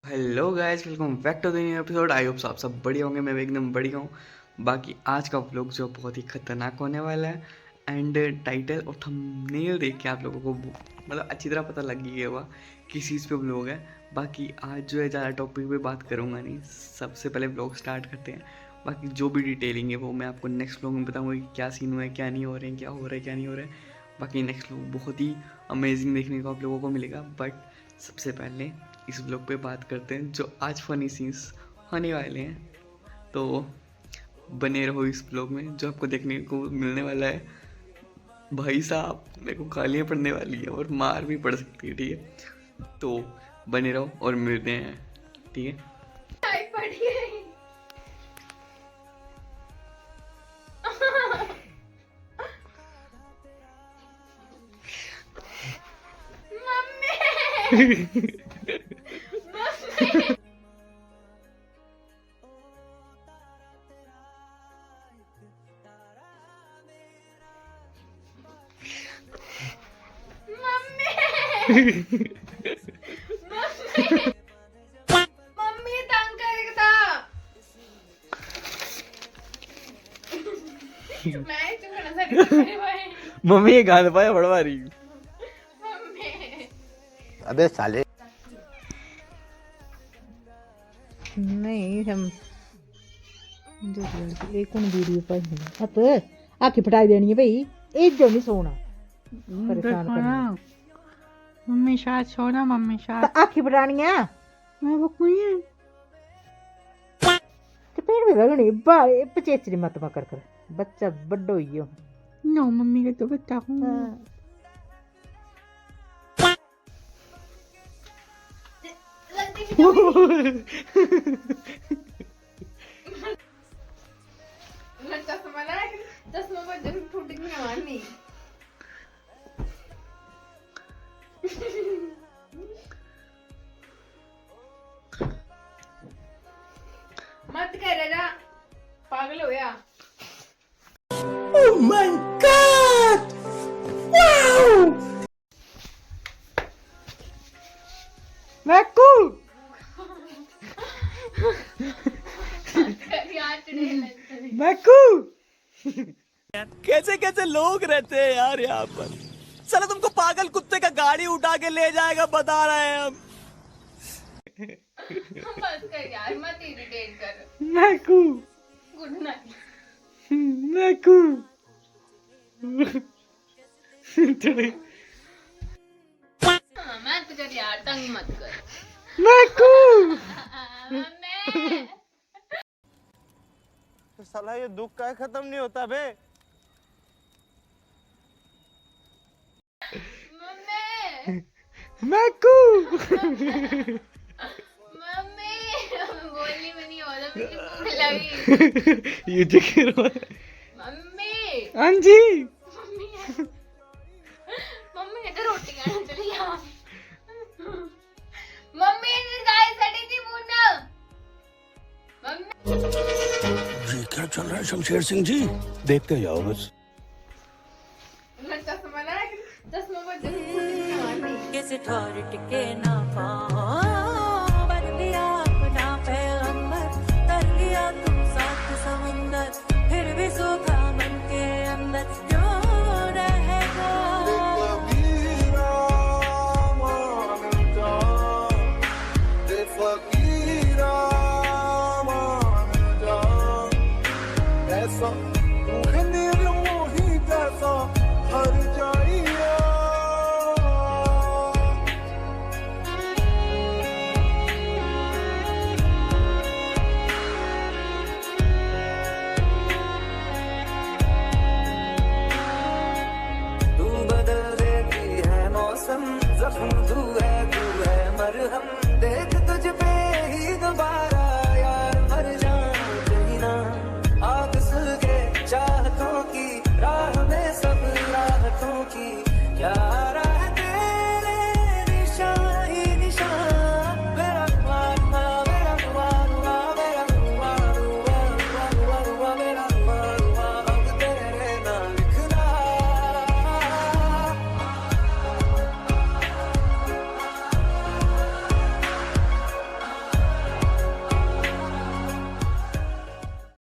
Hello guys, welcome back to the new episode. I hope आप सब बढ़िया होंगे। मैं भी एकदम बढ़िया हूँ। बाकी आज का व्लॉग जो बहुत ही खतरनाक होने वाला है एंड टाइटल और थंबनेल देख के आप लोगों को मतलब अच्छी तरह पता लग ही गया होगा किस चीज़ पे व्लॉग है। बाकी आज जो है ज़्यादा टॉपिक पे बात करूँगा नहीं, सबसे पहले व्लॉग स्टार्ट करते हैं। बाकी जो भी डिटेलिंग है वो मैं आपको नेक्स्ट व्लॉग में बताऊँगा कि क्या सीन हुआ है, क्या नहीं हो रहे हैं, क्या हो रहा है, क्या नहीं हो रहा है। बाकी नेक्स्ट व्लॉग बहुत ही अमेजिंग देखने को आप लोगों को मिलेगा। बट सबसे पहले इस ब्लॉग पे बात करते हैं जो आज फनी सीन्स होने वाले हैं। तो बने रहो इस ब्लॉग में, जो आपको देखने को मिलने वाला है। भाई साहब, मेरे को गालियाँ पड़ने वाली है और मार भी पड़ सकती है, ठीक है। तो बने रहो और मिलते हैं, ठीक है। मम्मी तंग करेगा। मैं चुकना सर भाई। मम्मी ये गाने पाया बड़वा रही। मम्मी अबे साले नहीं हम एक वीडियो पर अब आखी फटाई देनी है भाई, एक जो नहीं सोना परेशान करना। मम्मी शायद सोना, मम्मी तो शायद आखी फटानी है मैं वो कोई है। तो पेड़ भी लगनी बाय पचेचरी मत कर कर बच्चा बड्डो ही हो। नो मम्मी का तो बच्चा हूँ। मैं चश्मा ना चश्मा पर जब फूट की मारनी। मत कर जा, पागल हो गया। Oh my God, wow Maiku Maiku कैसे कैसे लोग रहते हैं यार यहाँ पर। चलो तुमको पागल कुत्ते का गाड़ी उठा के ले जाएगा, बता रहे हैं हम। बस कर यार, मत इरिटेट कर। Maiku good night. मैकू मत कर यार, तंग मत कर। मैकू मम्मी साला ये दुख का खत्म नहीं होता बे। मम्मी मैकू मम्मी बोलनी में नहीं हो रहा, मुझे भूख लगी। ये देखिए मम्मी हाँ जी। मम्मी मम्मी ने तो रोटी खाने चली आ। मम्मी ने दाल सड़ी थी पूना। मम्मी ये क्या चल रहा है शमशेर सिंह जी, देखते जाओ बस। मैं चश्मा ना चश्मा पर जब फूट की मारनी। किस ठोर टिके ना पाओ, बन लिया अपना पैगंबर, कर लिया तुम साथ समंदर, फिर भी सूखा मन के अंदर क्यों रहेगा। ऐसा